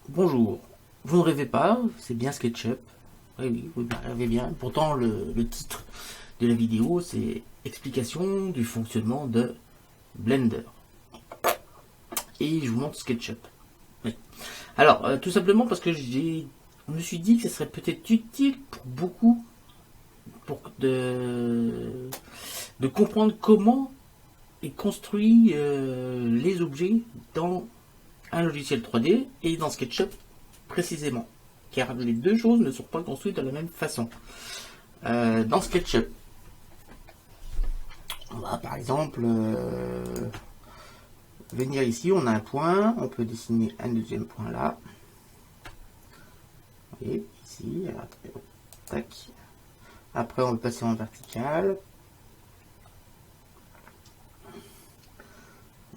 Bonjour, vous ne rêvez pas, c'est bien SketchUp. Oui, oui, vous rêvez bien. Pourtant, le titre de la vidéo, c'est Explication du fonctionnement de Blender. Et je vous montre SketchUp. Oui. Alors, tout simplement parce que je me suis dit que ce serait peut-être utile pour beaucoup de comprendre comment est construit les objets dans un logiciel 3D et dans SketchUp précisément, car les deux choses ne sont pas construites de la même façon. Dans SketchUp, on va par exemple venir ici, on a un point, on peut dessiner un deuxième point là. Vous voyez, ici, tac. Après on va passer en vertical.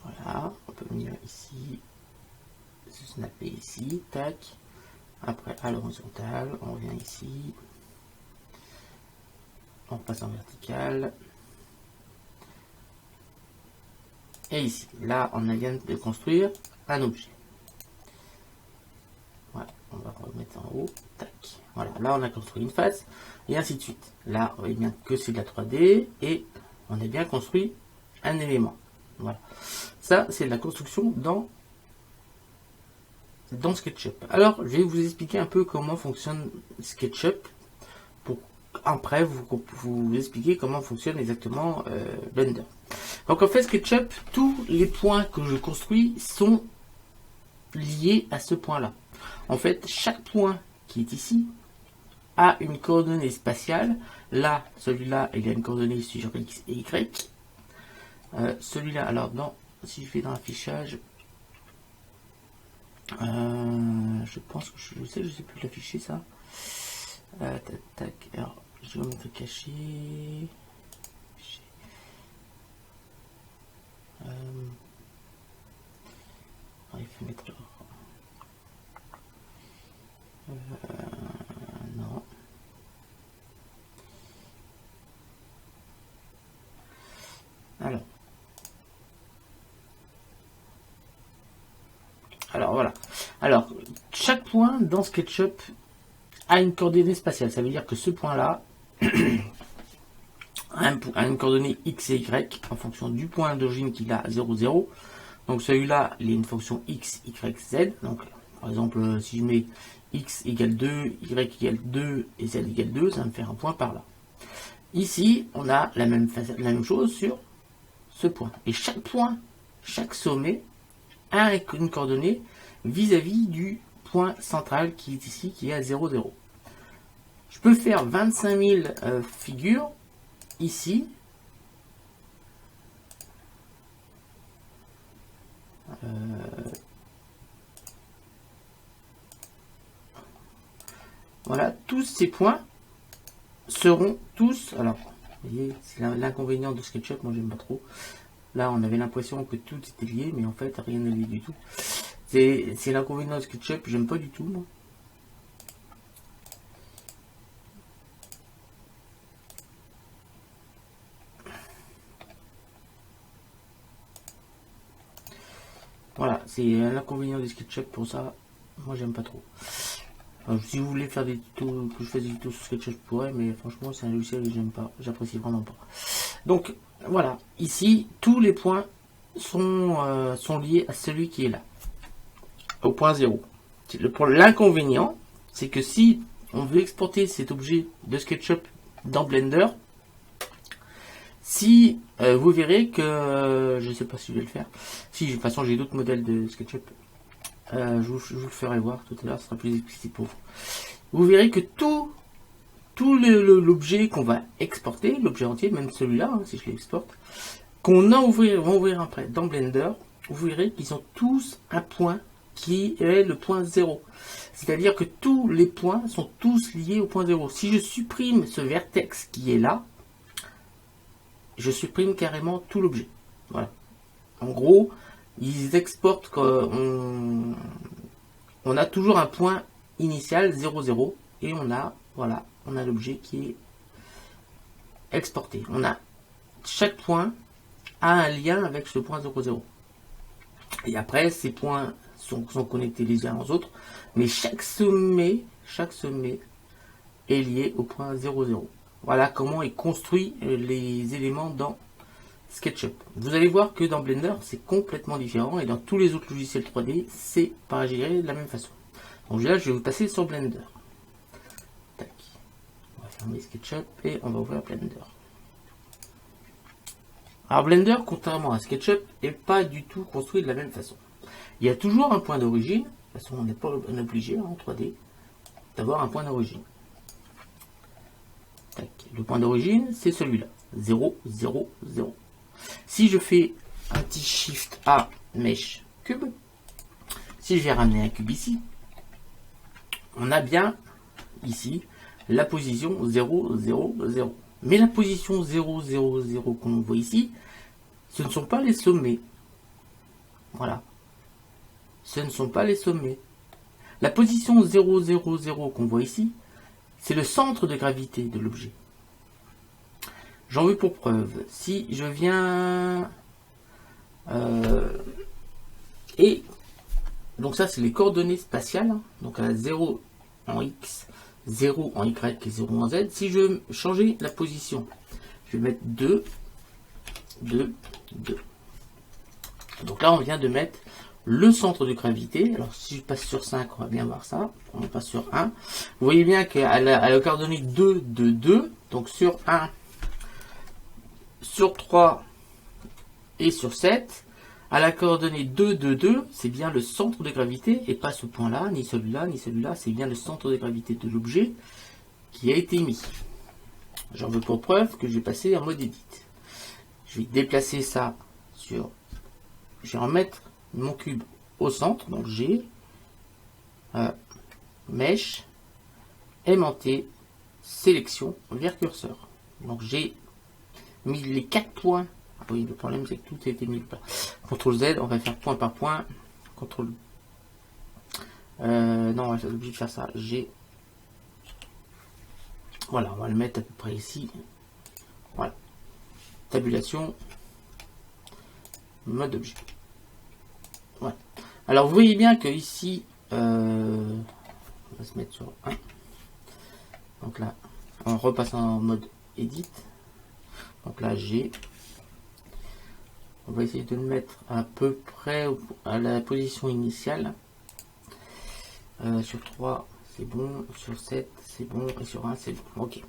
Voilà, on peut venir ici, se snapper ici, tac. Après à l'horizontale, on revient ici, on passe en vertical. Et ici, là, on vient de construire un objet. Voilà, on va remettre en haut. Tac. Voilà, là, on a construit une face, et ainsi de suite. Là, on voit bien que c'est de la 3D, et on a bien construit un élément. Voilà. Ça, c'est de la construction dans SketchUp. Alors, je vais vous expliquer un peu comment fonctionne SketchUp, pour après vous expliquer comment fonctionne exactement Blender. Donc en fait, SketchUp, tous les points que je construis sont liés à ce point-là. En fait, chaque point qui est ici a une coordonnée spatiale. Là, celui-là, il a une coordonnée sur X et Y. Celui-là, alors si je vais dans l'affichage, je pense que je sais plus l'afficher ça. Tac, alors je vais mettre caché. Il faut mettre non. Alors voilà. Alors chaque point dans SketchUp a une coordonnée spatiale. Ça veut dire que ce point-là a une coordonnée x et y en fonction du point d'origine qu'il a 0, 0. Donc celui-là, il a une fonction x, y, z. Donc par exemple, si je mets x égale 2, y égale 2 et z égale 2, ça va me faire un point par là. Ici, on a la même chose sur ce point. Et chaque point, chaque sommet a une coordonnée vis-à-vis du point central qui est ici, qui est à 0, 0. Je peux faire 25 000 figures ici. Voilà, tous ces points seront tous. Alors, vous voyez, c'est l'inconvénient de SketchUp, moi j'aime pas trop. Là, on avait l'impression que tout était lié, mais en fait, rien n'est lié du tout. C'est l'inconvénient de SketchUp, j'aime pas du tout, moi. Voilà, c'est l'inconvénient de SketchUp pour ça. Moi, j'aime pas trop. Alors, si vous voulez faire des tutos, que je fasse des tutos sur SketchUp, je pourrais, mais franchement, c'est un logiciel que j'aime pas. J'apprécie vraiment pas. Donc, voilà. Ici, tous les points sont liés à celui qui est là. Au point 0. L'inconvénient, c'est que si on veut exporter cet objet de SketchUp dans Blender, si vous verrez que je ne sais pas si je vais le faire. Si de toute façon j'ai d'autres modèles de SketchUp, je vous le ferai voir tout à l'heure, ce sera plus explicite pour vous. Vous verrez que tout l'objet qu'on va exporter, l'objet entier, même celui-là, hein, si je l'exporte, qu'on va ouvrir après dans Blender, vous verrez qu'ils ont tous un point qui est le point 0. C'est-à-dire que tous les points sont tous liés au point 0. Si je supprime ce vertex qui est là, je supprime carrément tout l'objet. Voilà. En gros, ils exportent qu'on on a toujours un point initial 0, 0 et on a l'objet qui est exporté. Chaque point a un lien avec ce point 0, 0. Et après, ces points sont connectés les uns aux autres, mais chaque sommet est lié au point 0,0. Voilà comment est construit les éléments dans SketchUp. Vous allez voir que dans Blender, c'est complètement différent, et dans tous les autres logiciels 3D, c'est pas géré de la même façon. Donc là, je vais vous passer sur Blender. Tac. On va fermer SketchUp et on va ouvrir Blender. Alors Blender, contrairement à SketchUp, n'est pas du tout construit de la même façon. Il y a toujours un point d'origine. De toute façon, on n'est pas obligé en 3D d'avoir un point d'origine. Le point d'origine, c'est celui-là. 0, 0, 0. Si je fais un petit Shift A, Mesh, Cube, si je vais ramener un cube ici, on a bien ici la position 0, 0, 0. Mais la position 0, 0, 0 qu'on voit ici, ce ne sont pas les sommets. Voilà. Ce ne sont pas les sommets. La position 0, 0, 0 qu'on voit ici, c'est le centre de gravité de l'objet. J'en veux pour preuve. Si je viens... et donc ça, c'est les coordonnées spatiales. Donc à 0 en X, 0 en Y et 0 en Z. Si je veux changer la position, je vais mettre 2, 2, 2. Donc là, on vient de mettre le centre de gravité. Alors si je passe sur 5, on va bien voir ça. On passe sur 1. Vous voyez bien qu'elle a la coordonnée 2, 2, 2. Donc sur 1, sur 3 et sur 7, à la coordonnée 2, 2, 2, c'est bien le centre de gravité et pas ce point-là, ni celui-là, ni celui-là. C'est bien le centre de gravité de l'objet qui a été mis. J'en veux pour preuve que je vais passer en mode edit. Je vais déplacer ça sur... Je vais remettre mon cube au centre. Donc j'ai Mesh, aimanté, sélection, vers curseur. Donc j'ai mis les 4 points. Ah oui, le problème c'est que tout a été mis là. CTRL Z, on va faire point par point. CTRL. Non, on va être obligé de faire ça. G. Voilà, on va le mettre à peu près ici. Voilà. Tabulation. Mode objet. Voilà. Alors vous voyez bien que ici, on va se mettre sur 1. Donc là, on repasse en mode edit. Donc là, G. On va essayer de le mettre à peu près à la position initiale. Sur 3, c'est bon. Sur 7, c'est bon. Et sur 1, c'est bon. Ok.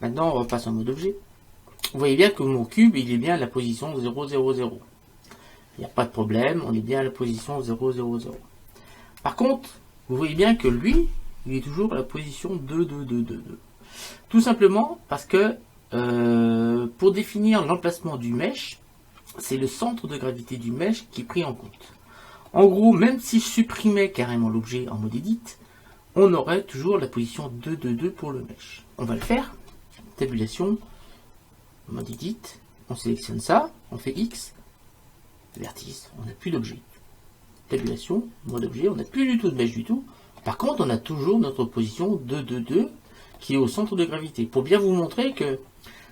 Maintenant, on repasse en mode objet. Vous voyez bien que mon cube, il est bien à la position 0, 0, 0. Il n'y a pas de problème. On est bien à la position 0, 0, 0. Par contre, vous voyez bien que lui, il est toujours à la position 2, 2, 2, 2, 2. Tout simplement parce que pour définir l'emplacement du mesh, c'est le centre de gravité du mesh qui est pris en compte. En gros, même si je supprimais carrément l'objet en mode edit, on aurait toujours la position 2, 2, 2 pour le mesh. On va le faire. Tabulation, mode edit, on sélectionne ça, on fait X, vertice, on n'a plus d'objet. Tabulation, mode objet, on n'a plus du tout de mesh du tout. Par contre, on a toujours notre position 2, 2, 2 qui est au centre de gravité. Pour bien vous montrer que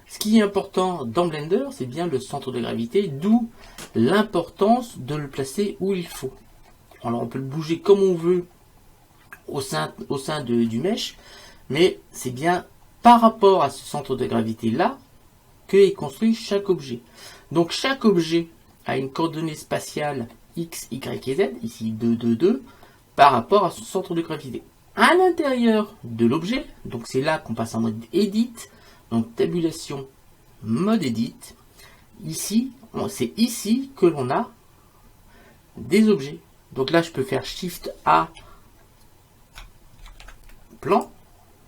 ce qui est important dans Blender, c'est bien le centre de gravité, d'où l'importance de le placer où il faut. Alors on peut le bouger comme on veut au sein du mesh, mais c'est bien par rapport à ce centre de gravité là que est construit chaque objet. Donc chaque objet a une coordonnée spatiale X, Y et Z, ici 2, 2, 2, par rapport à son centre de gravité. À l'intérieur de l'objet, donc c'est là qu'on passe en mode edit, donc tabulation, mode edit. Ici, c'est ici que l'on a des objets. Donc là, je peux faire Shift A, plan.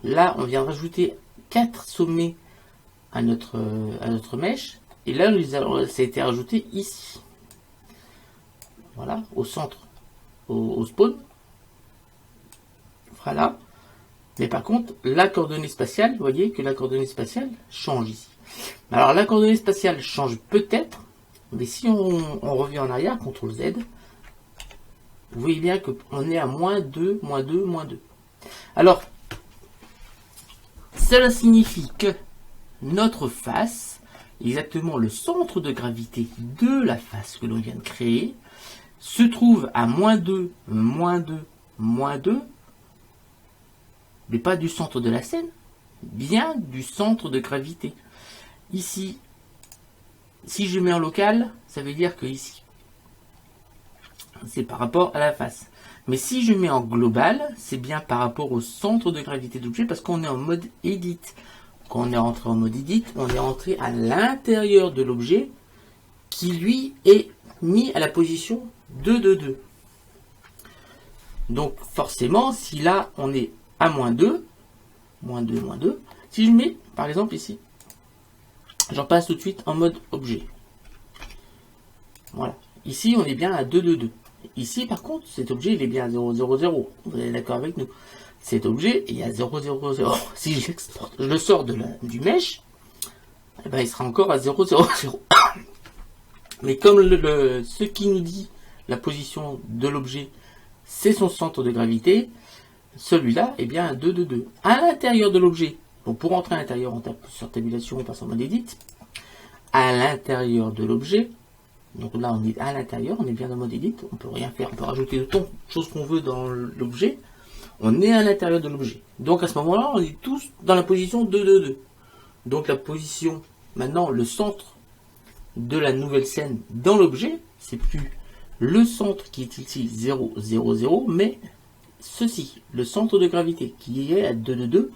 Là, on vient rajouter 4 sommets à notre mesh. Et là, ça a été rajouté ici. Voilà, au centre, au spawn. Voilà. Mais par contre, la coordonnée spatiale, vous voyez que la coordonnée spatiale change ici. Alors la coordonnée spatiale change peut-être, mais si on revient en arrière, CTRL Z, vous voyez bien qu'on est à moins 2, moins 2, moins 2. Alors, cela signifie que notre face, exactement le centre de gravité de la face que l'on vient de créer, se trouve à moins 2, moins 2, moins 2, mais pas du centre de la scène, bien du centre de gravité. Ici, si je mets en local, ça veut dire que ici, c'est par rapport à la face. Mais si je mets en global, c'est bien par rapport au centre de gravité de l'objet, parce qu'on est en mode edit. Quand on est rentré en mode edit, on est rentré à l'intérieur de l'objet, qui lui est mis à la position 2, 2, 2. Donc forcément, si là on est à moins 2, moins 2, moins 2, si je mets par exemple ici, j'en passe tout de suite en mode objet. Voilà. Ici on est bien à 2, 2, 2. Ici par contre, cet objet il est bien à 0, 0, 0. Vous êtes d'accord avec nous? Cet objet il est à 0, 0, 0. Si je l'exporte, je le sors du mesh, eh ben, il sera encore à 0, 0, 0. Mais comme ce qui nous dit la position de l'objet, c'est son centre de gravité, celui-là est bien à 2, 2, 2. À l'intérieur de l'objet, donc pour entrer à l'intérieur, on tape sur tabulation, on passe en mode edit. À l'intérieur de l'objet, donc là on est à l'intérieur, on est bien dans le mode edit, on peut rien faire, on peut rajouter autant de choses qu'on veut dans l'objet. On est à l'intérieur de l'objet. Donc à ce moment-là, on est tous dans la position 2, 2, 2. Donc la position, maintenant le centre de la nouvelle scène dans l'objet, c'est plus le centre qui est ici 0, 0, 0, mais ceci, le centre de gravité qui est à 2, 2, 2.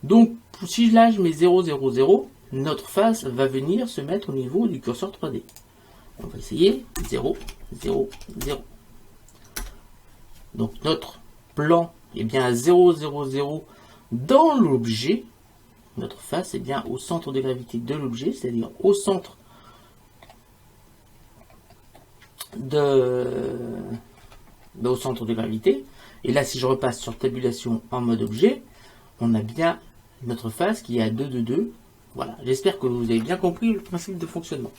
Donc si là je mets 0, 0, 0, notre face va venir se mettre au niveau du curseur 3D. On va essayer 0, 0, 0. Donc notre plan est bien à 0, 0, 0 dans l'objet. Notre face est bien au centre de gravité de l'objet, c'est-à-dire au centre au centre de gravité. Et là, si je repasse sur tabulation en mode objet, on a bien notre face qui est à 2, 2, 2. Voilà, j'espère que vous avez bien compris le principe de fonctionnement.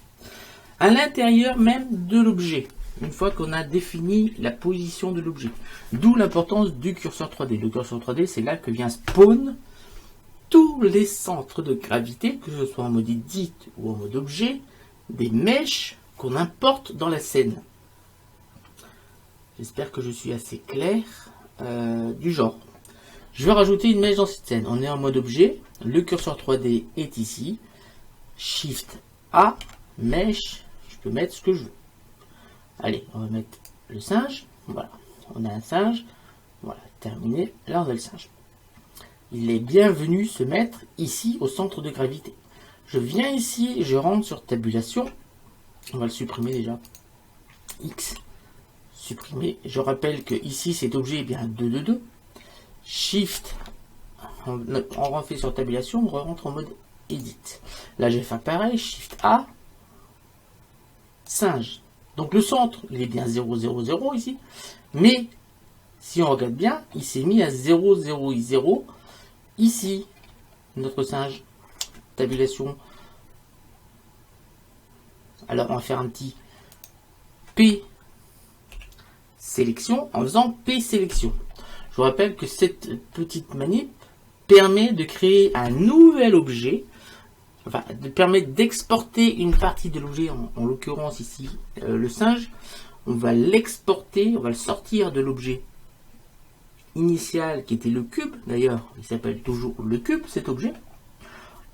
À l'intérieur même de l'objet, une fois qu'on a défini la position de l'objet, d'où l'importance du curseur 3D. Le curseur 3D, c'est là que vient spawn tous les centres de gravité, que ce soit en mode edit ou en mode objet, des mèches qu'on importe dans la scène. J'espère que je suis assez clair. Du genre, je vais rajouter une mèche dans cette scène. On est en mode objet, le curseur 3D est ici, Shift A, mèche, je peux mettre ce que je veux. Allez, on va mettre le singe. Voilà, on a un singe. Voilà, terminé. Là, on a le singe. Il est bienvenu se mettre ici au centre de gravité. Je viens ici, je rentre sur tabulation. On va le supprimer déjà. X. Supprimer. Je rappelle que ici, cet objet est bien 2, 2, 2. Shift. On refait sur tabulation, on rentre en mode edit. Là, je vais faire pareil. Shift A. Singe. Donc le centre, il est bien 0, 0, 0 ici. Mais, si on regarde bien, il s'est mis à 0, 0, 0. Ici, notre singe. Tabulation. Alors, on va faire un petit P sélection en faisant P sélection. Je vous rappelle que cette petite manip permet de créer un nouvel objet, enfin, permet d'exporter une partie de l'objet, en l'occurrence ici, le singe. On va l'exporter, on va le sortir de l'objet initial qui était le cube. D'ailleurs, il s'appelle toujours le cube, cet objet.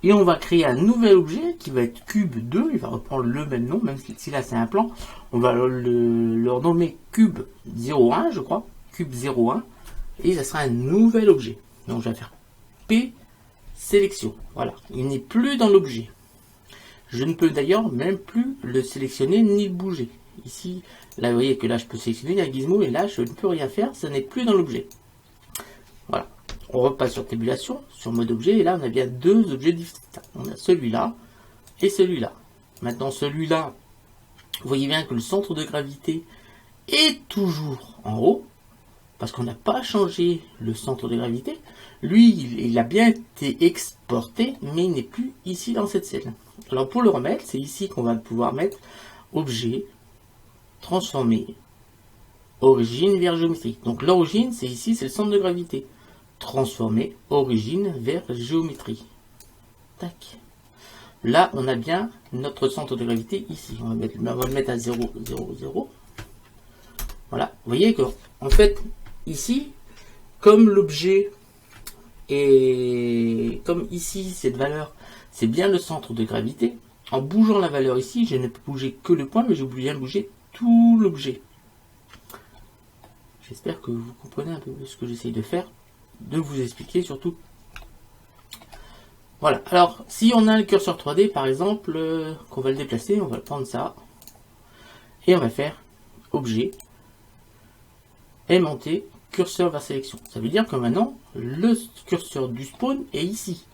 Et on va créer un nouvel objet qui va être cube 2, il va reprendre le même nom, même si là c'est un plan. On va le renommer cube 01, je crois, cube 01, et ça sera un nouvel objet. Donc je vais faire P sélection. Voilà, il n'est plus dans l'objet. Je ne peux d'ailleurs même plus le sélectionner ni le bouger. Ici, là vous voyez que là je peux sélectionner la gizmo, et là je ne peux rien faire, ça n'est plus dans l'objet. Voilà. On repasse sur tabulation, sur mode objet, et là on a bien deux objets différents. On a celui-là et celui-là. Maintenant celui-là, vous voyez bien que le centre de gravité est toujours en haut, parce qu'on n'a pas changé le centre de gravité. Lui, il a bien été exporté, mais il n'est plus ici dans cette scène. Alors pour le remettre, c'est ici qu'on va pouvoir mettre objet, transformer, origine vers géométrie. Donc l'origine, c'est ici, c'est le centre de gravité. Transformer origine vers géométrie. Tac. Là, on a bien notre centre de gravité ici. On va le mettre à 0, 0, 0. Voilà, vous voyez que, en fait, ici, comme l'objet est, comme ici, cette valeur, c'est bien le centre de gravité, en bougeant la valeur ici, je ne peux bouger que le point, mais je vais bien bouger tout l'objet. J'espère que vous comprenez un peu ce que j'essaye de faire, de vous expliquer surtout. Voilà, alors, si on a le curseur 3D, par exemple, qu'on va le déplacer, on va prendre ça, et on va faire objet, aimanté, curseur vers sélection. Ça veut dire que maintenant, le curseur du spawn est ici.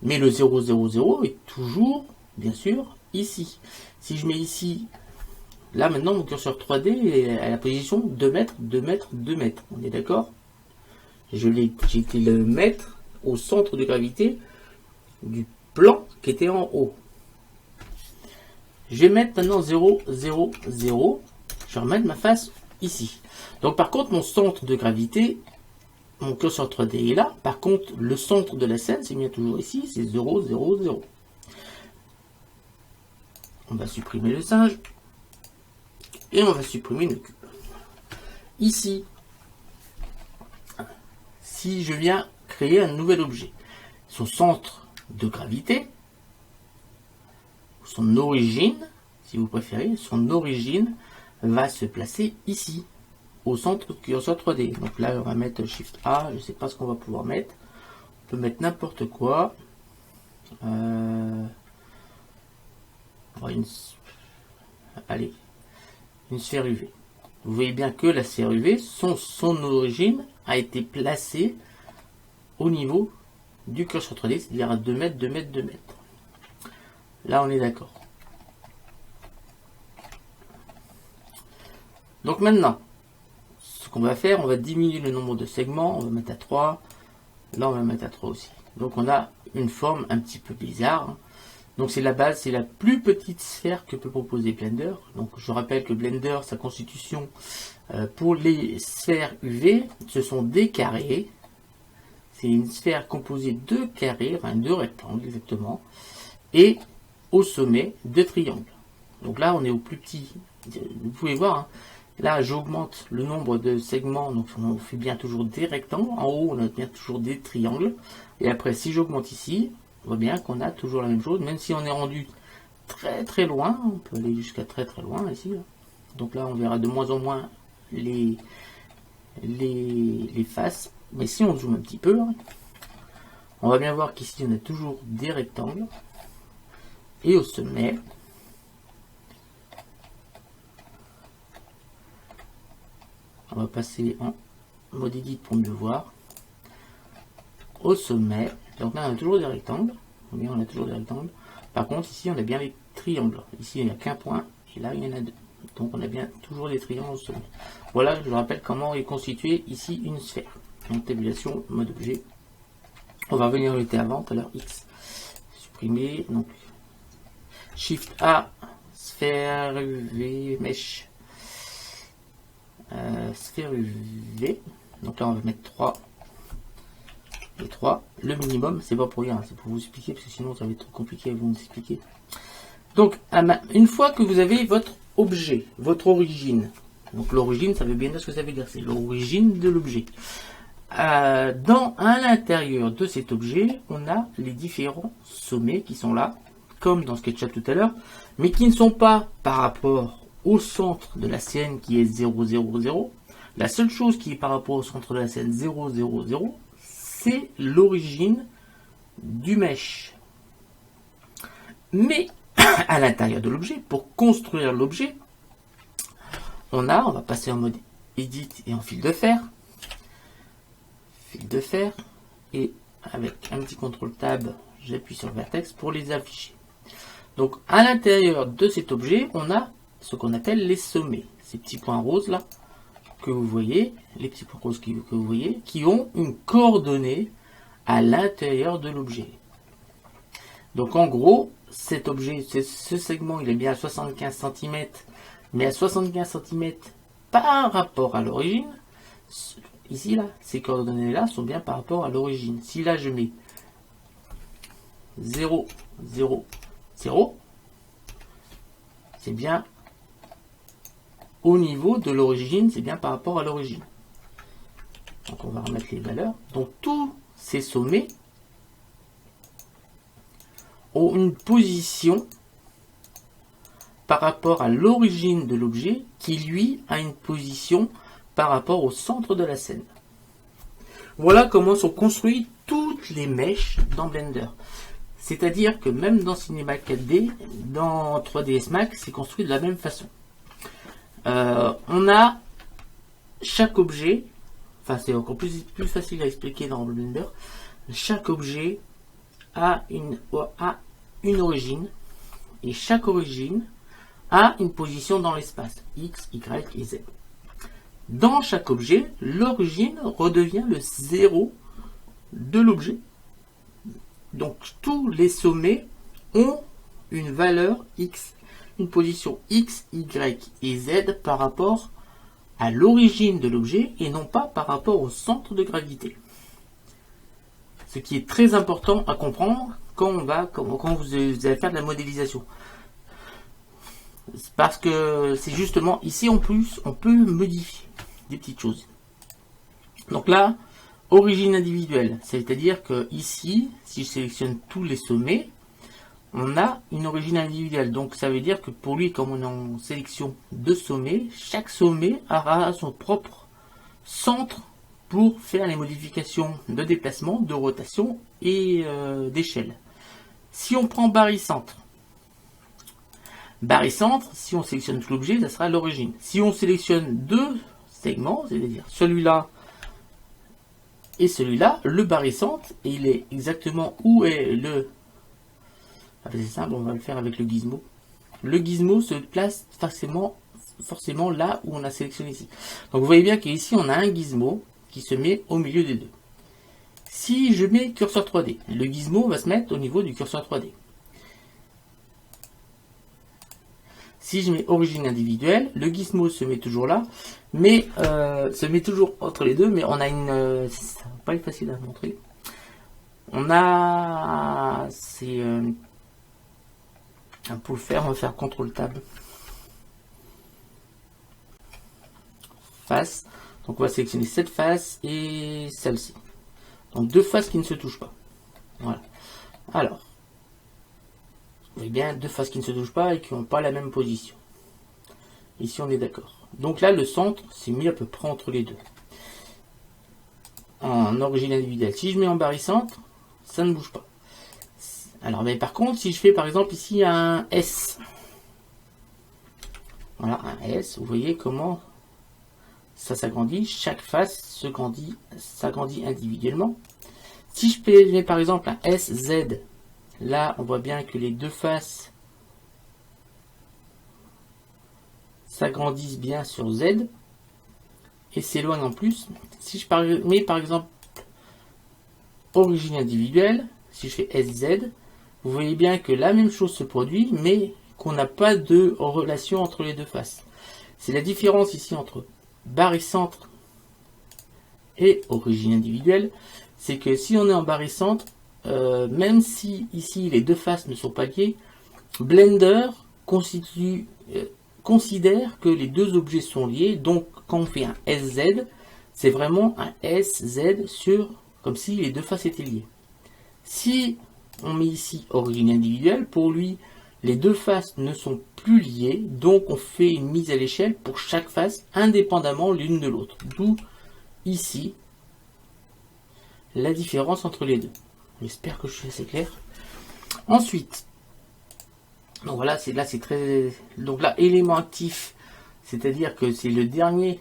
Mais le 0, 0, 0 est toujours, bien sûr, ici. Si je mets ici, là maintenant, mon curseur 3D est à la position 2 mètres, 2 mètres, 2 mètres. On est d'accord? J'ai été le mettre au centre de gravité du plan qui était en haut. Je vais mettre maintenant 0, 0, 0. Je vais remettre ma face ici. Donc par contre, mon centre de gravité, mon curseur 3D est là. Par contre, le centre de la scène, c'est bien toujours ici, c'est 0, 0, 0. On va supprimer le singe. Et on va supprimer le cube. Ici, si je viens créer un nouvel objet, son centre de gravité, son origine, si vous préférez, son origine va se placer ici, au centre du curseur 3D. Donc là, on va mettre Shift A, je ne sais pas ce qu'on va pouvoir mettre. On peut mettre n'importe quoi. Allez, une sphère UV. Vous voyez bien que la sphère UV, son origine a été placée au niveau du curseur 3D, c'est-à-dire à 2 mètres, 2 mètres, 2 mètres. Là, on est d'accord. Donc maintenant, ce qu'on va faire, on va diminuer le nombre de segments, on va mettre à 3. Là, on va mettre à 3 aussi. Donc on a une forme un petit peu bizarre. Donc c'est la base, c'est la plus petite sphère que peut proposer Blender. Donc je rappelle que Blender, sa constitution pour les sphères UV, ce sont des carrés. C'est une sphère composée de carrés, enfin de rectangles exactement, et au sommet de triangles. Donc là on est au plus petit. Vous pouvez voir, hein, là j'augmente le nombre de segments, donc on fait bien toujours des rectangles. En haut on a bien toujours des triangles. Et après si j'augmente ici, on voit bien qu'on a toujours la même chose, même si on est rendu très très loin, on peut aller jusqu'à très très loin ici. Là. Donc là on verra de moins en moins les faces. Mais si on zoome un petit peu, hein, on va bien voir qu'ici on a toujours des rectangles. Et au sommet, on va passer en mode edit pour mieux voir. Au sommet, donc là on a toujours des rectangles. Bien, on a toujours des rectangles. Par contre ici on a bien les triangles. Ici il n'y a qu'un point et là il y en a deux. Donc on a bien toujours des triangles au sommet. Voilà, je vous rappelle comment est constituée ici une sphère. Donc tabulation, mode objet. On va revenir où on était avant, tout à l'heure X. Supprimer, donc Shift A, sphère UV, mesh. Sphère UV. Donc là on va mettre 3. Et 3. Le minimum, c'est pas pour rien, c'est pour vous expliquer, parce que sinon ça va être trop compliqué à vous expliquer. Donc, une fois que vous avez votre objet, votre origine, donc l'origine, ça veut bien dire ce que ça veut dire, c'est l'origine de l'objet. À l'intérieur de cet objet, on a les différents sommets qui sont là, comme dans SketchUp tout à l'heure, mais qui ne sont pas par rapport au centre de la scène qui est 0, 0, 0. La seule chose qui est par rapport au centre de la scène 0, 0, 0, c'est l'origine du mesh. Mais à l'intérieur de l'objet, pour construire l'objet, on va passer en mode Edit et en fil de fer. Fil de fer. Et avec un petit CTRL Tab, j'appuie sur le vertex pour les afficher. Donc à l'intérieur de cet objet, on a ce qu'on appelle les sommets. Ces petits points roses là, que vous voyez, les petits points roses que vous voyez, qui ont une coordonnée à l'intérieur de l'objet. Donc en gros, cet objet, ce segment, il est bien à 75 cm, mais à 75 cm par rapport à l'origine. Ici, là, ces coordonnées-là sont bien par rapport à l'origine. Si là, je mets 0, 0, 0, c'est bien au niveau de l'origine, c'est bien par rapport à l'origine. Donc on va remettre les valeurs. Donc tous ces sommets ont une position par rapport à l'origine de l'objet qui lui a une position par rapport au centre de la scène. Voilà comment sont construites toutes les mèches dans Blender. C'est-à-dire que même dans Cinema 4D, dans 3ds Max, c'est construit de la même façon. On a chaque objet, enfin c'est encore plus facile à expliquer dans Blender, chaque objet a une origine, et chaque origine a une position dans l'espace, X, Y et Z. Dans chaque objet, l'origine redevient le 0 de l'objet. Donc tous les sommets ont une valeur X, une position X, Y et Z par rapport à l'origine de l'objet et non pas par rapport au centre de gravité. Ce qui est très important à comprendre quand vous allez faire de la modélisation. Parce que c'est justement ici en plus on peut modifier des petites choses. Donc là, origine individuelle, c'est-à-dire que ici, si je sélectionne tous les sommets, on a une origine individuelle. Donc ça veut dire que pour lui, comme on est en sélection de sommets, chaque sommet aura son propre centre pour faire les modifications de déplacement, de rotation et d'échelle. Si on prend barycentre, si on sélectionne tout l'objet, ça sera l'origine. Si on sélectionne deux segments, c'est-à-dire celui-là et celui-là, le barycentre, il est exactement où est le... Ah, c'est simple, on va le faire avec le gizmo. Le gizmo se place forcément là où on a sélectionné ici. Donc vous voyez bien qu'ici on a un gizmo qui se met au milieu des deux. Si je mets curseur 3D, le gizmo va se mettre au niveau du curseur 3D. Si je mets origine individuelle, le gizmo se met toujours là, mais se met toujours entre les deux, mais on a une... ça va pas être facile à montrer. On a... c'est... pour le faire, on va faire CTRL TAB. Face. Donc on va sélectionner cette face et celle-ci. Donc deux faces qui ne se touchent pas. Voilà. Alors, vous voyez bien deux faces qui ne se touchent pas et qui n'ont pas la même position. Ici on est d'accord. Donc là le centre s'est mis à peu près entre les deux. En origine individuelle. Si je mets en barycentre, ça ne bouge pas. Alors mais par contre si je fais par exemple ici un S. Voilà un S, vous voyez comment ça s'agrandit. Chaque face s'agrandit individuellement. Si je mets par exemple un SZ, là on voit bien que les deux faces s'agrandissent bien sur Z et s'éloignent en plus. Si je mets par exemple origine individuelle, si je fais SZ, vous voyez bien que la même chose se produit, mais qu'on n'a pas de relation entre les deux faces. C'est la différence ici entre barycentre et origine individuelle, c'est que si on est en barycentre, même si ici les deux faces ne sont pas liées, Blender considère que les deux objets sont liés. Donc quand on fait un SZ, c'est vraiment un SZ sur, comme si les deux faces étaient liées. Si on met ici origine individuelle, pour lui les deux faces ne sont plus liées, donc on fait une mise à l'échelle pour chaque face indépendamment l'une de l'autre. D'où ici la différence entre les deux. J'espère que je suis assez clair. Ensuite, donc voilà, c'est très... Donc là, élément actif, c'est-à-dire que c'est le dernier,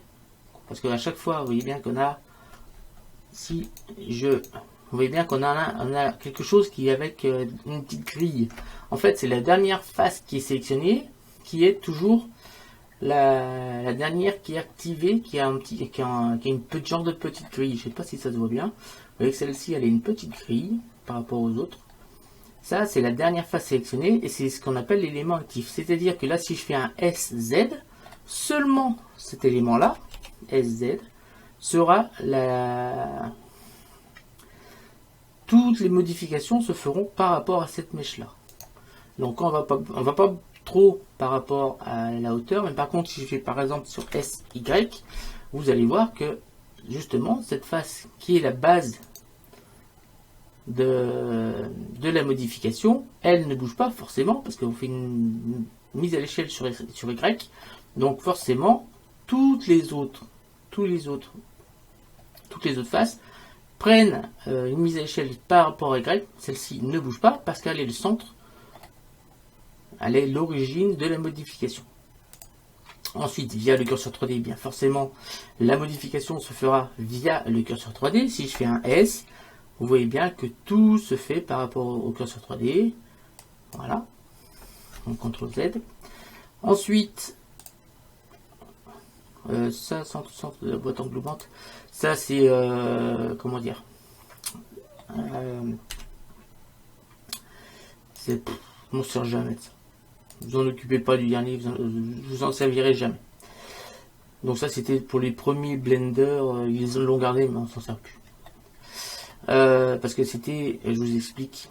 parce qu'à chaque fois, vous voyez bien qu'on a... Si je... Vous voyez bien qu'on a quelque chose qui est avec une petite grille. En fait, c'est la dernière face qui est sélectionnée, qui est toujours la dernière qui est activée, qui a une petite genre de petite grille. Je ne sais pas si ça se voit bien. Vous voyez que celle-ci, elle a une petite grille par rapport aux autres. Ça, c'est la dernière face sélectionnée et c'est ce qu'on appelle l'élément actif. C'est-à-dire que là, si je fais un SZ, seulement cet élément-là, SZ, sera la... Toutes les modifications se feront par rapport à cette mèche-là. Donc on va pas trop par rapport à la hauteur. Mais par contre, si je fais par exemple sur SY, vous allez voir que justement cette face qui est la base de la modification, elle ne bouge pas forcément parce qu'on fait une mise à l'échelle sur Y. Donc forcément, toutes les autres faces prennent une mise à l'échelle par rapport à Y. Celle-ci ne bouge pas parce qu'elle est le centre, elle est l'origine de la modification. Ensuite, via le curseur 3D, bien forcément, la modification se fera via le curseur 3D. Si je fais un S, vous voyez bien que tout se fait par rapport au curseur 3D. Voilà. On CTRL Z. Ensuite, ça, centre de la boîte englobante. Ça, c'est, comment dire, je m'en sers jamais de ça. Vous en occupez pas du dernier, vous en servirez jamais. Donc ça, c'était pour les premiers Blender, ils l'ont gardé, mais on s'en sert plus. Parce que c'était, je vous explique,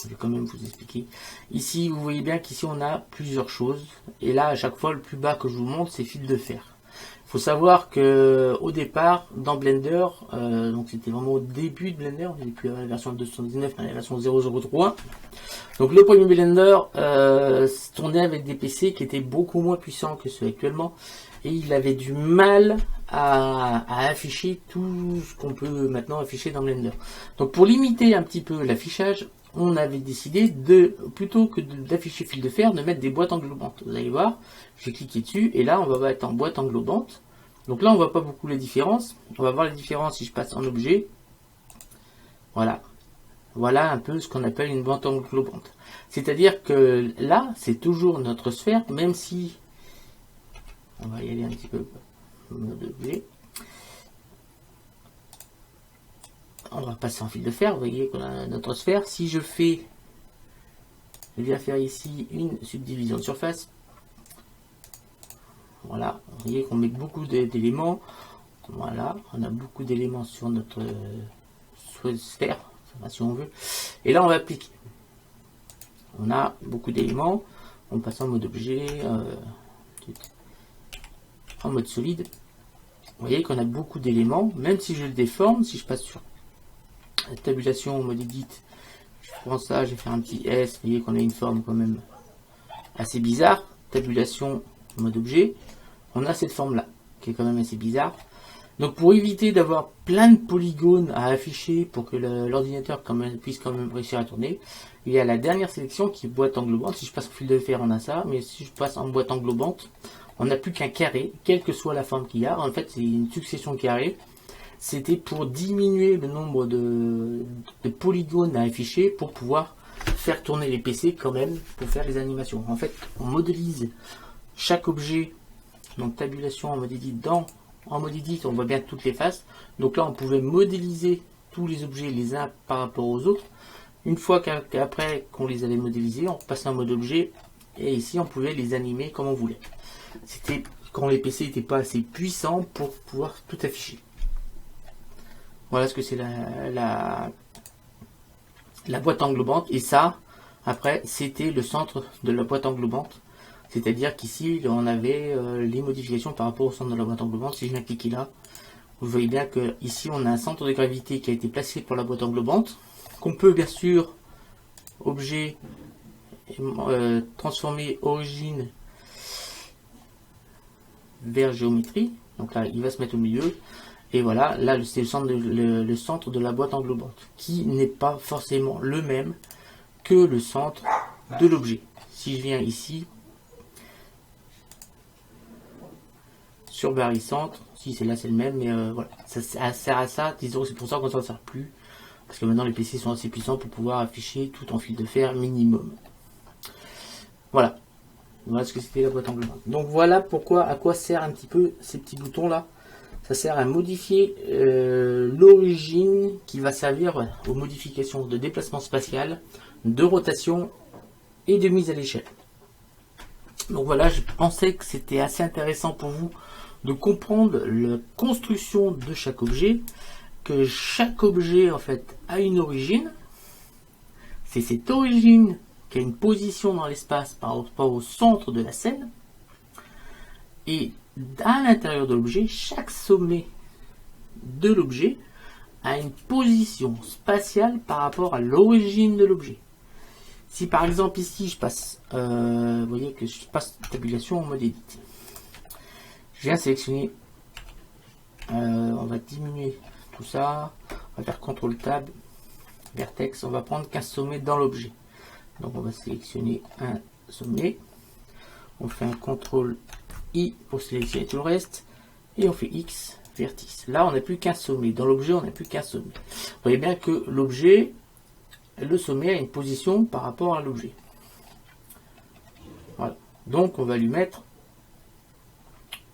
je vais quand même vous expliquer. Ici, vous voyez bien qu'ici, on a plusieurs choses. Et là, à chaque fois, le plus bas que je vous montre, c'est fil de fer. Il faut savoir que au départ, dans Blender, donc c'était vraiment au début de Blender, on n'est plus à la version 219, mais à la version 0.0.3. Donc le premier Blender tournait avec des PC qui étaient beaucoup moins puissants que ceux actuellement. Et il avait du mal à afficher tout ce qu'on peut maintenant afficher dans Blender. Donc pour limiter un petit peu l'affichage, on avait décidé de, plutôt que d'afficher fil de fer, de mettre des boîtes englobantes. Vous allez voir, j'ai cliqué dessus et là on va mettre en boîte englobante. Donc là on voit pas beaucoup la différence. On va voir la différence si je passe en objet. Voilà. Voilà un peu ce qu'on appelle une boîte englobante. C'est-à-dire que là, c'est toujours notre sphère, même si... On va y aller un petit peu. Mode objet. On va passer en fil de fer. Vous voyez qu'on a notre sphère. Si je fais... Je viens faire ici une subdivision de surface. Voilà. Vous voyez qu'on met beaucoup d'éléments. Voilà. On a beaucoup d'éléments sur notre sphère. Si on veut. Et là, on va appliquer. On a beaucoup d'éléments. On passe en mode objet, en mode solide. Vous voyez qu'on a beaucoup d'éléments. Même si je le déforme, si je passe sur la tabulation en mode edit, je prends ça, je vais faire un petit S. Vous voyez qu'on a une forme quand même assez bizarre. Tabulation en mode objet. On a cette forme là, qui est quand même assez bizarre. Donc pour éviter d'avoir plein de polygones à afficher pour que l'ordinateur puisse quand même réussir à tourner, il y a la dernière sélection qui est boîte englobante. Si je passe au fil de fer, on a ça, mais si je passe en boîte englobante, on n'a plus qu'un carré, quelle que soit la forme qu'il y a. En fait, c'est une succession de carrés. C'était pour diminuer le nombre de polygones à afficher pour pouvoir faire tourner les PC quand même, pour faire les animations. En fait, on modélise chaque objet, donc tabulation en mode edit en mode edit, on voit bien toutes les faces. Donc là, on pouvait modéliser tous les objets les uns par rapport aux autres. Une fois qu'après qu'on les avait modélisés, on repassait en mode objet. Et ici, on pouvait les animer comme on voulait. C'était quand les PC n'étaient pas assez puissants pour pouvoir tout afficher. Voilà ce que c'est la boîte englobante. Et ça, après, c'était le centre de la boîte englobante. C'est-à-dire qu'ici, on avait les modifications par rapport au centre de la boîte englobante. Si je viens cliquer là, vous voyez bien que ici, on a un centre de gravité qui a été placé pour la boîte englobante, qu'on peut bien sûr, objet, transformer origine vers géométrie. Donc là, il va se mettre au milieu. Et voilà, là, c'est le centre de la boîte englobante, qui n'est pas forcément le même que le centre de l'objet. Si je viens ici, sur barycentre, si c'est là c'est le même, mais voilà, ça sert à ça, disons, c'est pour ça qu'on s'en sert plus, parce que maintenant les PC sont assez puissants pour pouvoir afficher tout en fil de fer minimum. Voilà, voilà ce que c'était la boîte englobante. Donc voilà pourquoi, à quoi sert un petit peu ces petits boutons là. Ça sert à modifier l'origine qui va servir aux modifications de déplacement spatial, de rotation et de mise à l'échelle. Donc voilà, je pensais que c'était assez intéressant pour vous de comprendre la construction de chaque objet, que chaque objet en fait a une origine. C'est cette origine qui a une position dans l'espace par rapport au centre de la scène. Et à l'intérieur de l'objet, chaque sommet de l'objet a une position spatiale par rapport à l'origine de l'objet. Si par exemple ici je passe, vous voyez que je passe tabulation en mode edit. Je viens sélectionner, on va diminuer tout ça, on va faire CTRL Tab, vertex, on va prendre qu'un sommet dans l'objet. Donc on va sélectionner un sommet, on fait un CTRL I pour sélectionner tout le reste, et on fait X, vertice. Là on n'a plus qu'un sommet, dans l'objet on n'a plus qu'un sommet. Vous voyez bien que l'objet, le sommet a une position par rapport à l'objet. Voilà. Donc on va lui mettre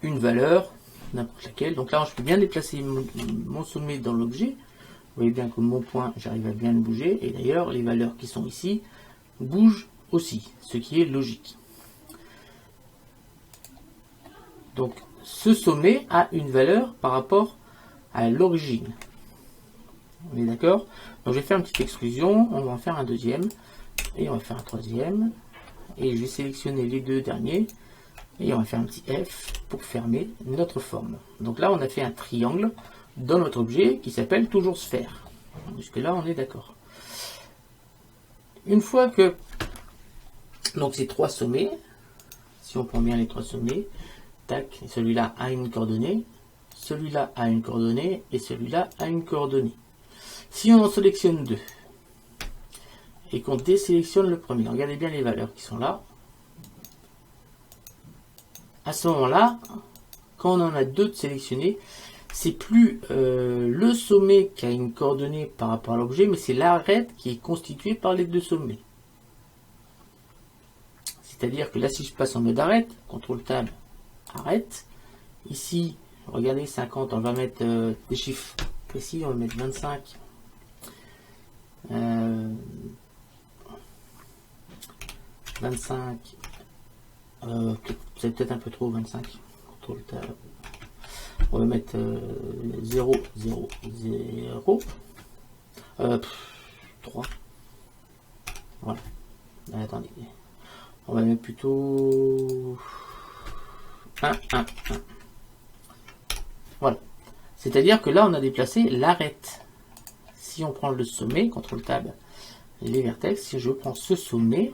une valeur, n'importe laquelle. Donc là je peux bien déplacer mon sommet dans l'objet. Vous voyez bien que mon point, j'arrive à bien le bouger. Et d'ailleurs, les valeurs qui sont ici bougent aussi, ce qui est logique. Donc ce sommet a une valeur par rapport à l'origine. On est d'accord? Donc je vais faire une petite extrusion, on va en faire un deuxième, et on va faire un troisième, et je vais sélectionner les deux derniers, et on va faire un petit F pour fermer notre forme. Donc là on a fait un triangle dans notre objet qui s'appelle toujours sphère. Jusque là on est d'accord. Une fois que, donc ces trois sommets, si on prend bien les trois sommets, tac, celui-là a une coordonnée, celui-là a une coordonnée, et celui-là a une coordonnée. Si on en sélectionne deux, et qu'on désélectionne le premier, regardez bien les valeurs qui sont là, à ce moment-là, quand on en a deux de sélectionnés, c'est plus le sommet qui a une coordonnée par rapport à l'objet, mais c'est l'arête qui est constituée par les deux sommets. C'est-à-dire que là, si je passe en mode arête, CTRL Tab, arrête, ici, regardez 50, on va mettre des chiffres précis, on va mettre 25. 25, c'est peut-être un peu trop 25. On va mettre 0, 0, 0, 3. Voilà. Attendez. On va mettre plutôt 1, 1, 1. Voilà. C'est-à-dire que là, on a déplacé l'arête. Si on prend le sommet, CTRL Tab, les vertex, si je prends ce sommet,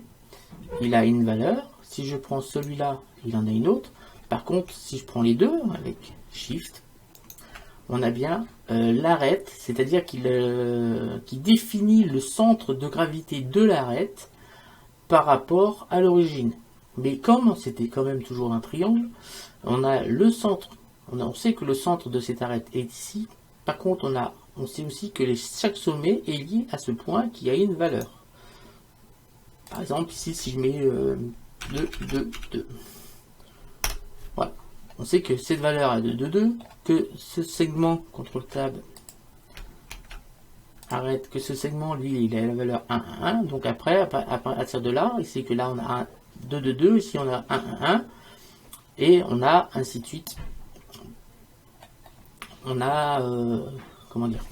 il a une valeur. Si je prends celui-là, il en a une autre. Par contre, si je prends les deux, avec Shift, on a bien l'arête, c'est-à-dire qu'il définit le centre de gravité de l'arête par rapport à l'origine. Mais comme c'était quand même toujours un triangle, on a le centre, on sait que le centre de cette arête est ici. Par contre, on sait aussi que chaque sommet est lié à ce point qui a une valeur. Par exemple, ici, si je mets 2, 2, 2. Voilà. On sait que cette valeur est de 2, 2, que ce segment, CTRL Tab, arrête, que ce segment, lui, il a la valeur 1, 1, 1. Donc après, à partir de là, il sait que là, on a 1, 2, 2, 2. Ici, on a 1, 1, 1. Et on a ainsi de suite. On a, comment dire,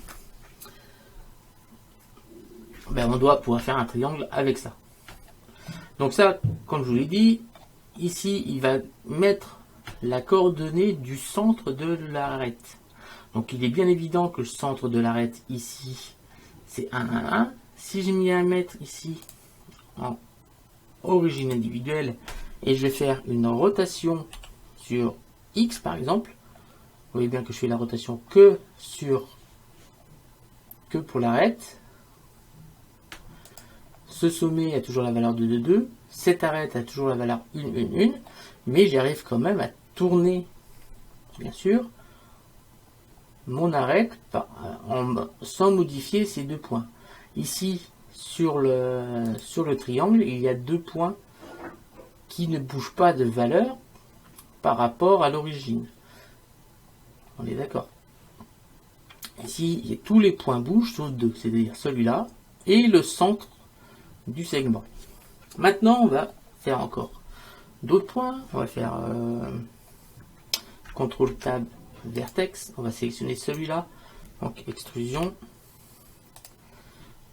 ben, on doit pouvoir faire un triangle avec ça. Donc ça, comme je vous l'ai dit, ici, il va mettre la coordonnée du centre de l'arête. Donc il est bien évident que le centre de l'arête ici, c'est 1, 1, 1. Si j'ai mis un mètre ici en origine individuelle et je vais faire une rotation sur X par exemple, vous voyez bien que je fais la rotation que pour l'arête. Ce sommet a toujours la valeur de 2, 2. Cette arête a toujours la valeur 1, 1, 1. Mais j'arrive quand même à tourner, bien sûr, mon arête sans modifier ces deux points. Ici, sur le triangle, il y a deux points qui ne bougent pas de valeur par rapport à l'origine. On est d'accord. Ici, tous les points bougent, sauf deux, c'est-à-dire celui-là et le centre du segment. Maintenant, on va faire encore d'autres points. On va faire CTRL Tab Vertex. On va sélectionner celui-là. Donc extrusion.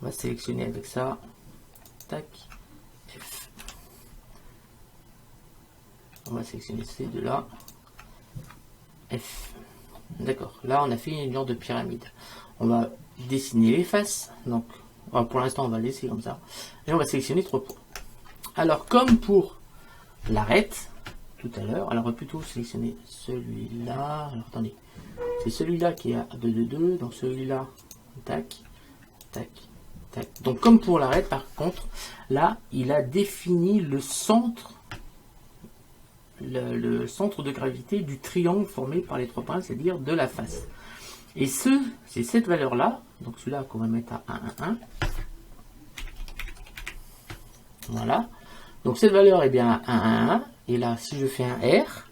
On va sélectionner avec ça. Tac. F. On va sélectionner ces deux-là. F. D'accord. Là, on a fait une sorte de pyramide. On va dessiner les faces. Donc, pour l'instant, on va laisser comme ça. Et on va sélectionner 3 points. Alors, comme pour l'arête, tout à l'heure, alors on va plutôt sélectionner celui-là. Alors, attendez. C'est celui-là qui est à 2, 2, 2. Donc, celui-là, tac, tac, tac. Donc, comme pour l'arête, par contre, là, il a défini le centre. Le centre de gravité du triangle formé par les 3 points, c'est-à-dire de la face. Et c'est cette valeur-là, donc celui-là qu'on va mettre à 1, 1, 1. Voilà. Donc cette valeur est bien à 1, 1, 1. Et là, si je fais un R,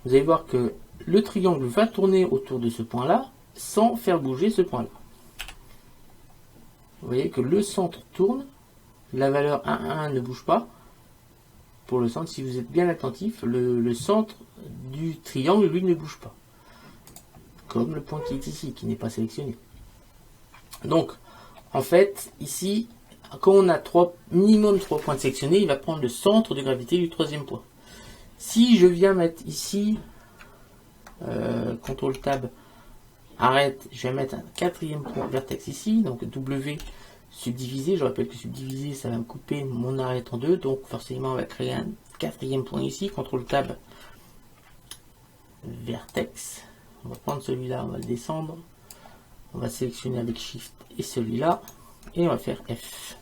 vous allez voir que le triangle va tourner autour de ce point-là sans faire bouger ce point-là. Vous voyez que le centre tourne, la valeur 1, 1, 1 ne bouge pas. Pour le centre, si vous êtes bien attentif, le centre du triangle, lui, ne bouge pas. Comme le point qui est ici, qui n'est pas sélectionné. Donc, en fait, ici, quand on a minimum 3 points sélectionnés, il va prendre le centre de gravité du 3e point. Si je viens mettre ici, CTRL TAB, arrête, je vais mettre un 4e point vertex ici, donc W subdivisé. Je rappelle que subdivisé, ça va me couper mon arête en 2, donc forcément, on va créer un 4e point ici, CTRL TAB, vertex. On va prendre celui-là, on va le descendre. On va sélectionner avec Shift et celui-là. Et on va faire F.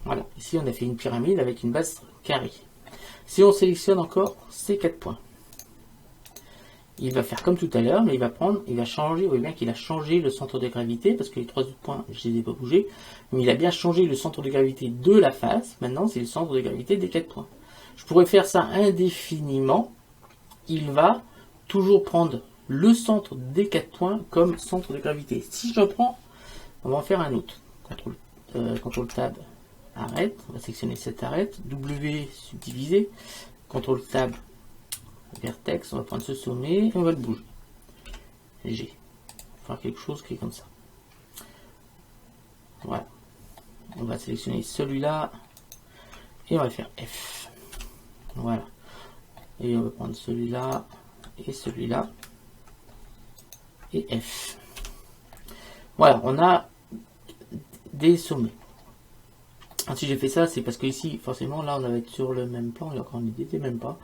Voilà. Ici, on a fait une pyramide avec une base carrée. Si on sélectionne encore ces 4 points, il va faire comme tout à l'heure, mais il va changer. Vous voyez bien qu'il a changé le centre de gravité, parce que les 3 autres points, je ne les ai pas bougés. Mais il a bien changé le centre de gravité de la face. Maintenant, c'est le centre de gravité des 4 points. Je pourrais faire ça indéfiniment. Il va toujours prendre le centre des 4 points comme centre de gravité. Si je reprends, on va en faire un autre. CTRL TAB, arrête. On va sélectionner cette arête. W subdivisé. CTRL TAB, vertex. On va prendre ce sommet et on va le bouger. G. On va faire quelque chose qui est comme ça. Voilà. On va sélectionner celui-là et on va faire F. Voilà. Et on va prendre celui-là et celui-là et F. Voilà, on a des sommets. Alors, si j'ai fait ça, c'est parce que ici, forcément, là, on va être sur le même plan. Et encore, on n'y était même pas.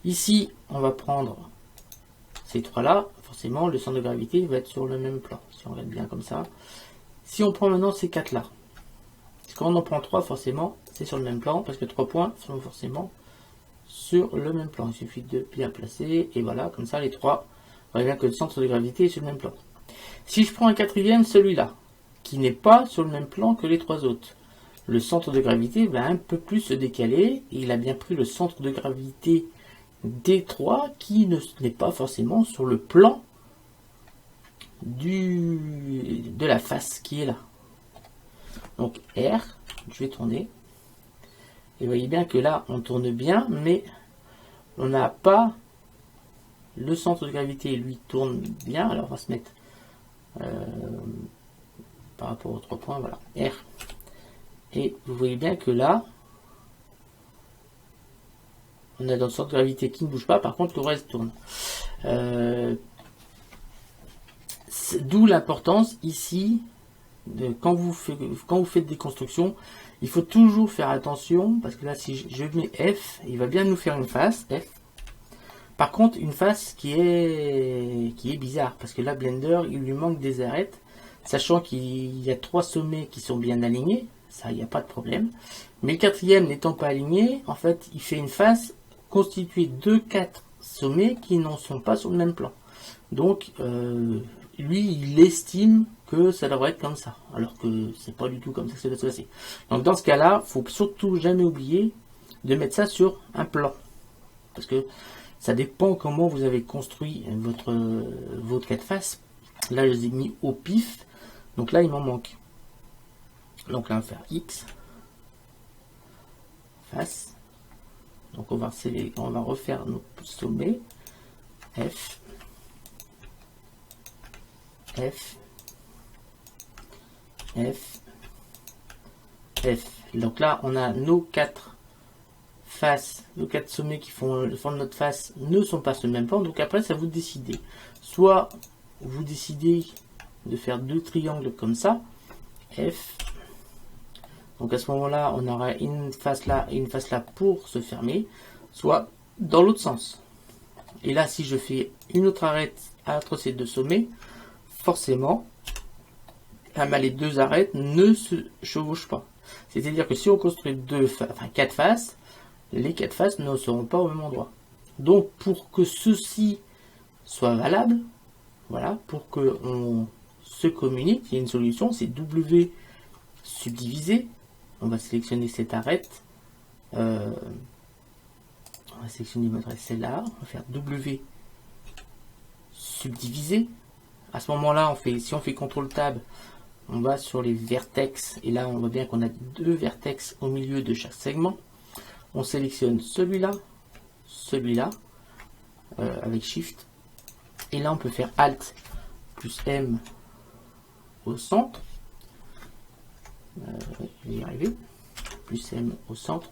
Ici, on va prendre ces 3-là. Forcément, le centre de gravité va être sur le même plan. Si on regarde bien comme ça. Si on prend maintenant ces 4-là, quand on en prend 3, forcément, c'est sur le même plan. Parce que 3 points sont forcément sur le même plan. Il suffit de bien placer. Et voilà, comme ça, les 3. On voit bien que le centre de gravité est sur le même plan. Si je prends un 4e, celui-là, qui n'est pas sur le même plan que les 3 autres, le centre de gravité va un peu plus se décaler. Et il a bien pris le centre de gravité des 3 qui n'est pas forcément sur le plan de la face qui est là. Donc R, je vais tourner. Et vous voyez bien que là, on tourne bien, mais on n'a pas le centre de gravité, lui, tourne bien. Alors, on va se mettre par rapport aux 3 points, voilà, R. Et vous voyez bien que là, on a dans le centre de gravité qui ne bouge pas, par contre, le reste tourne. D'où l'importance ici, quand vous faites des constructions, il faut toujours faire attention, parce que là, si je mets F, il va bien nous faire une face, F. Par contre, une face qui est bizarre, parce que là, Blender, il lui manque des arêtes, sachant qu'il y a 3 sommets qui sont bien alignés, ça, il n'y a pas de problème. Mais le 4e n'étant pas aligné, en fait, il fait une face constituée de 4 sommets qui n'en sont pas sur le même plan. Donc, lui, il estime que ça devrait être comme ça, alors que c'est pas du tout comme ça que ça doit se passer. Donc, dans ce cas-là, il faut surtout jamais oublier de mettre ça sur un plan, parce que ça dépend comment vous avez construit votre 4 faces. Là, je les ai mis au pif, donc là, il m'en manque. Donc là, on va faire X, face. Donc on va refaire nos sommets, F, F, F, F. Donc là, on a nos 4 faces, nos 4 sommets qui font le fond de notre face ne sont pas sur le même plan. Donc après, ça vous décidez. Soit vous décidez de faire 2 triangles comme ça, F. Donc à ce moment-là, on aura une face là et une face là pour se fermer, soit dans l'autre sens. Et là, si je fais une autre arête entre ces 2 sommets, forcément, les 2 arêtes ne se chevauchent pas. C'est-à-dire que si on construit 4 faces, les 4 faces ne seront pas au même endroit. Donc pour que ceci soit valable, voilà, pour que on se communique, il y a une solution, c'est W subdivisé. On va sélectionner cette arête. On va sélectionner notre arête, celle-là. On va faire W subdivisé. À ce moment-là, si on fait CTRL Tab, on va sur les vertex. Et là, on voit bien qu'on a 2 vertex au milieu de chaque segment. On sélectionne celui-là, celui-là, avec Shift. Et là, on peut faire Alt plus M au centre. Je vais y arriver. Plus M au centre.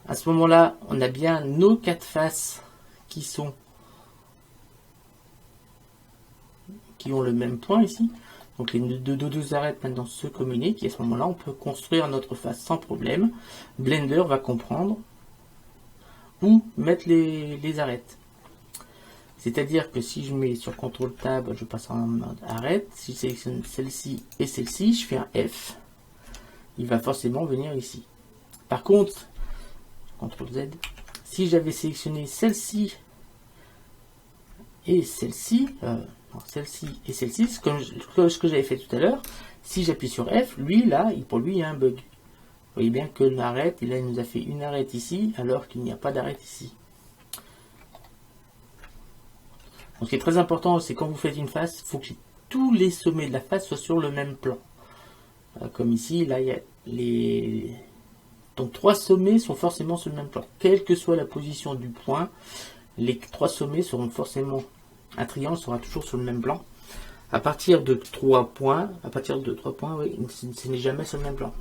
À ce moment-là, on a bien nos 4 faces qui ont le même point ici. Donc les deux arêtes maintenant se communiquent. Et à ce moment-là, on peut construire notre face sans problème. Blender va comprendre où mettre les arêtes. C'est-à-dire que si je mets sur CTRL Tab, je passe en mode arête. Si je sélectionne celle-ci et celle-ci, je fais un F. Il va forcément venir ici. Par contre, CTRL Z, si j'avais sélectionné celle-ci et celle-ci, celle-ci et celle-ci, comme ce que j'avais fait tout à l'heure, si j'appuie sur F, lui, là, pour lui, il y a un bug. Vous voyez bien que l'arête, là, il nous a fait une arête ici, alors qu'il n'y a pas d'arête ici. Donc, ce qui est très important, c'est quand vous faites une face, il faut que tous les sommets de la face soient sur le même plan. Comme ici, là, il y a les... Donc, 3 sommets sont forcément sur le même plan. Quelle que soit la position du point, les 3 sommets seront forcément... Un triangle sera toujours sur le même plan. À partir de 3 points, oui, ce n'est jamais sur le même plan.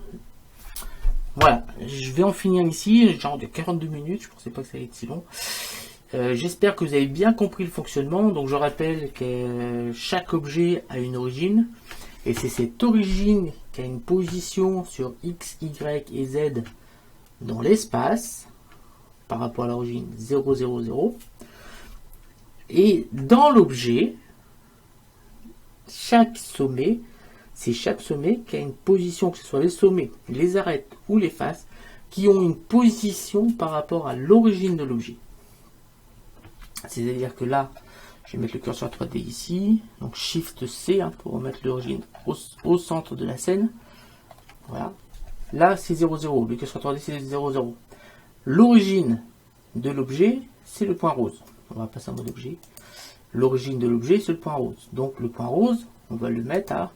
Voilà, je vais en finir ici, genre de 42 minutes, je ne pensais pas que ça allait être si long. J'espère que vous avez bien compris le fonctionnement. Donc je rappelle que chaque objet a une origine. Et c'est cette origine qui a une position sur X, Y et Z dans l'espace par rapport à l'origine 0, 0, 0. Et dans l'objet, chaque sommet, c'est chaque sommet qui a une position, que ce soit les sommets, les arêtes ou les faces, qui ont une position par rapport à l'origine de l'objet. C'est-à-dire que là, je vais mettre le curseur 3D ici, donc Shift C pour remettre l'origine au centre de la scène. Voilà. Là, c'est 0, 0. Le curseur 3D, c'est 0, 0. L'origine de l'objet, c'est le point rose. On va passer en mode objet. L'origine de l'objet, c'est le point rose. Donc, le point rose, on va le mettre à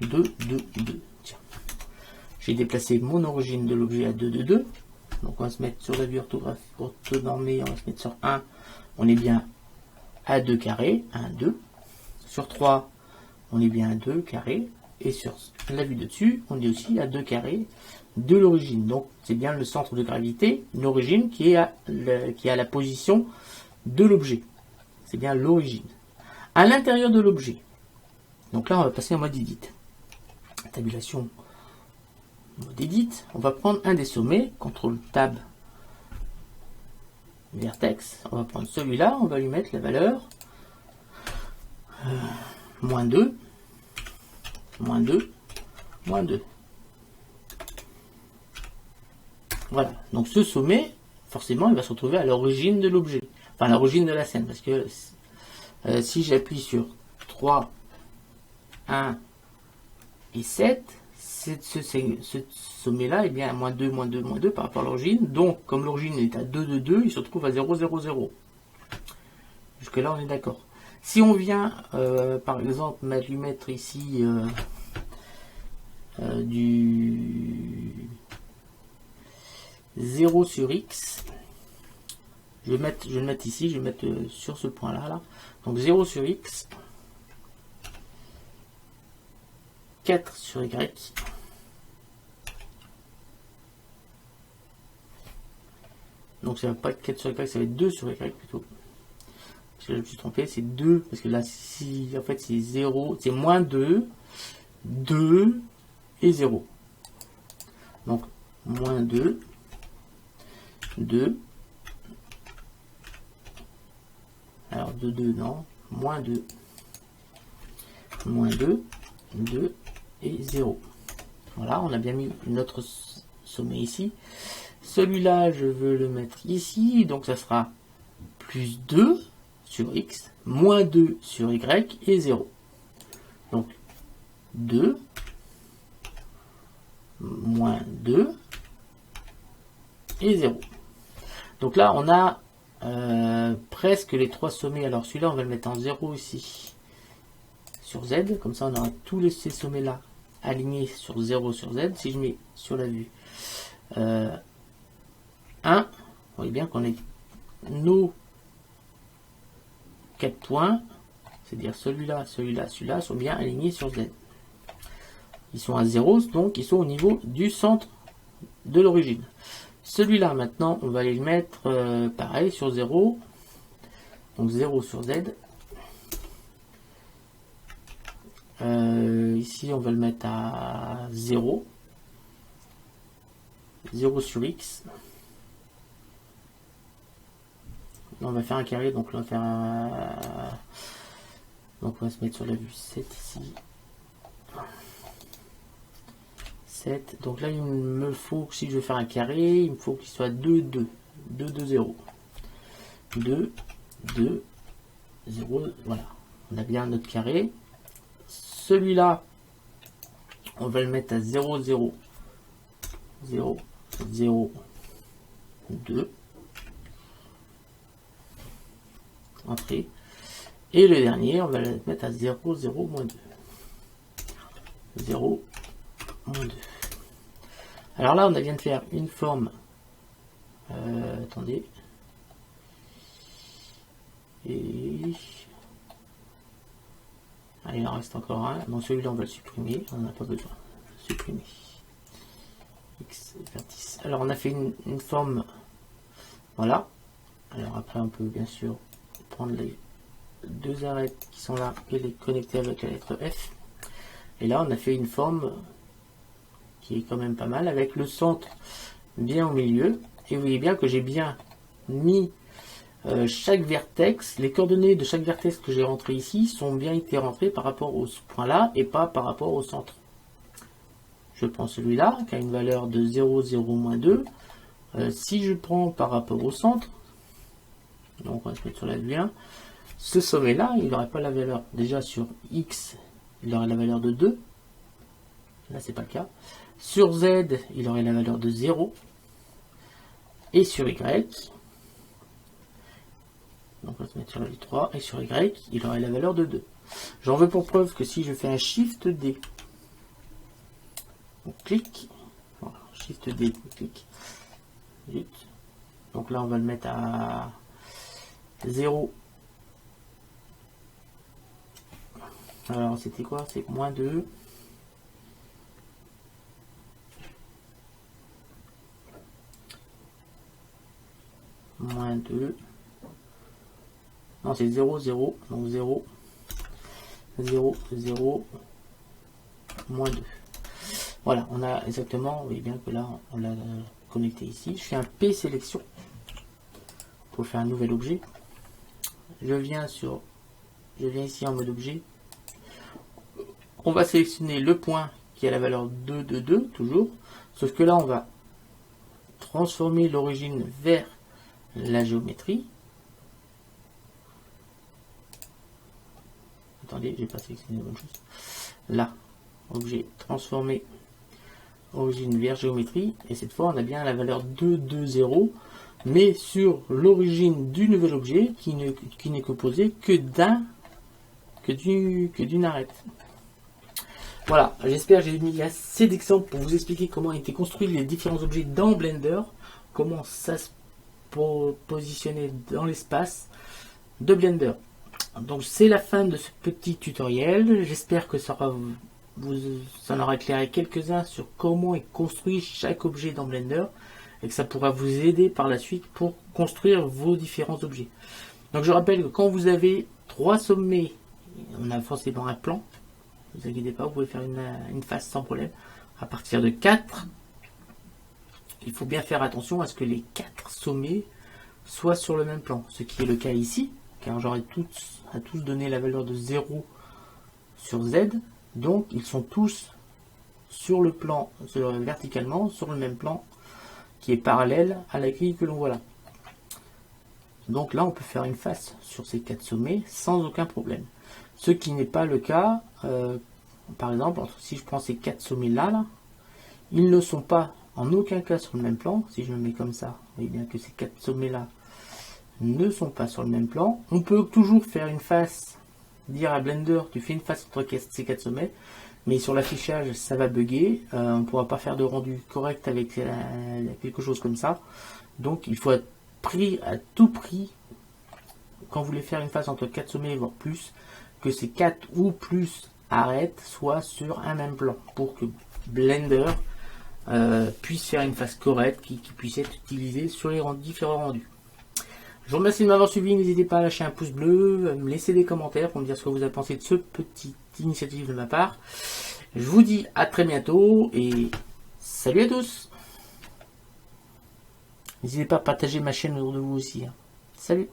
2, 2, 2. Tiens. J'ai déplacé mon origine de l'objet à 2, 2, 2. Donc, on va se mettre sur la vue orthonormée. On va se mettre sur 1. On est bien à 2 carrés. 1, 2. Sur 3, on est bien à 2 carrés. Et sur la vue de dessus, on est aussi à 2 carrés de l'origine. Donc, c'est bien le centre de gravité, l'origine qui est à la position de l'objet. C'est bien l'origine. À l'intérieur de l'objet. Donc là, on va passer en mode edit. Tabulation, mode edit. On va prendre un des sommets, CTRL Tab, vertex. On va prendre celui-là, on va lui mettre la valeur moins 2, moins 2, moins 2. Voilà, donc ce sommet, forcément, il va se retrouver à l'origine de l'objet. Enfin, à l'origine de la scène, parce que si j'appuie sur 3, 1 et 7, ce sommet-là est bien à moins 2, moins 2, moins 2 par rapport à l'origine. Donc, comme l'origine est à 2, 2, 2, il se retrouve à 0, 0, 0. Jusque-là, on est d'accord. Si on vient, par exemple, lui mettre ici du 0 sur X, je vais le mettre ici, je vais le mettre sur ce point-là. Là. Donc 0 sur X. 4 sur Y. Donc ça va pas être 4 sur Y, ça va être 2 sur Y plutôt. Parce que je me suis trompé, c'est 2. Parce que là, si en fait c'est 0, c'est moins 2, 2 et 0. Donc moins 2, 2. Alors de 2, non. Moins 2. Moins 2, 2 et 0. Voilà, on a bien mis notre sommet ici. Celui-là, je veux le mettre ici. Donc ça sera plus 2 sur X, moins 2 sur Y et 0. Donc 2, moins 2 et 0. Donc là, on a presque les 3 sommets. Alors celui-là, on va le mettre en 0 ici sur Z. Comme ça, on aura tous ces sommets-là alignés sur 0 sur Z. Si je mets sur la vue 1, vous voyez bien qu'on est nos 4 points, c'est-à-dire celui-là, celui-là, celui-là, sont bien alignés sur Z. Ils sont à 0, donc ils sont au niveau du centre de l'origine. Celui-là, maintenant, on va aller le mettre pareil sur 0. Donc 0 sur Z. Ici, on va le mettre à 0. 0 sur X. On va faire un carré, donc on va faire donc on va se mettre sur la vue 7 ici. 7. Donc là, il me faut, si je veux faire un carré, il me faut qu'il soit 2, 2. 2, 2, 0. 2, 2, 0. Voilà. On a bien notre carré. Celui-là, on va le mettre à 0, 0. 0, 0, 2. Entrée. Et le dernier, on va le mettre à 0, 0, moins 2. 0, moins 2. Alors là, on vient de faire une forme. Attendez. Et... allez, il en reste encore un. Bon, celui-là, on va le supprimer. On n'en a pas besoin. Supprimer. X vertice. Alors, on a fait une forme. Voilà. Alors après, on peut bien sûr prendre les deux arêtes qui sont là et les connecter avec la lettre F. Et là, on a fait une forme qui est quand même pas mal, avec le centre bien au milieu. Et vous voyez bien que j'ai bien mis chaque vertex, les coordonnées de chaque vertex que j'ai rentré ici sont bien été rentrées par rapport au point là et pas par rapport au centre. Je prends celui-là qui a une valeur de 0, 0, moins 2. Si je prends par rapport au centre, donc on va se mettre sur la vue 1, ce sommet là, il n'aurait pas la valeur, déjà sur X, il aurait la valeur de 2. Là, c'est pas le cas. Sur Z, il aurait la valeur de 0. Et sur Y, donc on va se mettre sur la vue 3, et sur Y, il aurait la valeur de 2. J'en veux pour preuve que si je fais un Shift D, on clique, voilà, Shift D, on clique, donc là on va le mettre à 0. Alors c'était quoi? C'est moins 2. Moins 2. Non, c'est 0, 0. Donc 0, 0, 0, moins 2. Voilà, on a exactement, vous voyez bien que là, on l'a connecté ici. Je fais un P sélection pour faire un nouvel objet. Je viens ici en mode objet. On va sélectionner le point qui a la valeur 2, 2, 2, toujours. Sauf que là, on va transformer l'origine vers la géométrie. Attendez, j'ai pas sélectionné la bonne chose. Là, objet transformé, origine vers géométrie. Et cette fois, on a bien la valeur 2, 2, 0. Mais sur l'origine du nouvel objet qui n'est composé que d'une arête. Voilà, j'espère que j'ai mis assez d'exemples pour vous expliquer comment étaient construits les différents objets dans Blender, comment ça se positionnait dans l'espace de Blender. Donc c'est la fin de ce petit tutoriel, j'espère que ça aura ça en aura éclairé quelques-uns sur comment est construit chaque objet dans Blender et que ça pourra vous aider par la suite pour construire vos différents objets. Donc je rappelle que quand vous avez 3 sommets, on a forcément un plan. Ne vous inquiétez pas, vous pouvez faire une face sans problème. À partir de 4, il faut bien faire attention à ce que les 4 sommets soient sur le même plan. Ce qui est le cas ici, car j'aurais à tous donné la valeur de 0 sur Z. Donc ils sont tous sur le plan, verticalement, sur le même plan qui est parallèle à la grille que l'on voit là. Donc là on peut faire une face sur ces 4 sommets sans aucun problème. Ce qui n'est pas le cas, par exemple, si je prends ces 4 sommets là, ils ne sont pas en aucun cas sur le même plan. Si je me mets comme ça, vous voyez bien que ces 4 sommets là ne sont pas sur le même plan. On peut toujours faire une face, dire à Blender, tu fais une face entre ces 4 sommets, mais sur l'affichage ça va bugger, on ne pourra pas faire de rendu correct avec quelque chose comme ça. Donc il faut être pris à tout prix, quand vous voulez faire une face entre 4 sommets voire plus, que ces 4 ou plus arêtes soient sur un même plan pour que Blender puisse faire une face correcte qui puisse être utilisée sur les différents rendus. Je vous remercie de m'avoir suivi, n'hésitez pas à lâcher un pouce bleu, à me laisser des commentaires pour me dire ce que vous avez pensé de ce petit initiative de ma part. Je vous dis à très bientôt et salut à tous. N'hésitez pas à partager ma chaîne autour de vous aussi. Salut.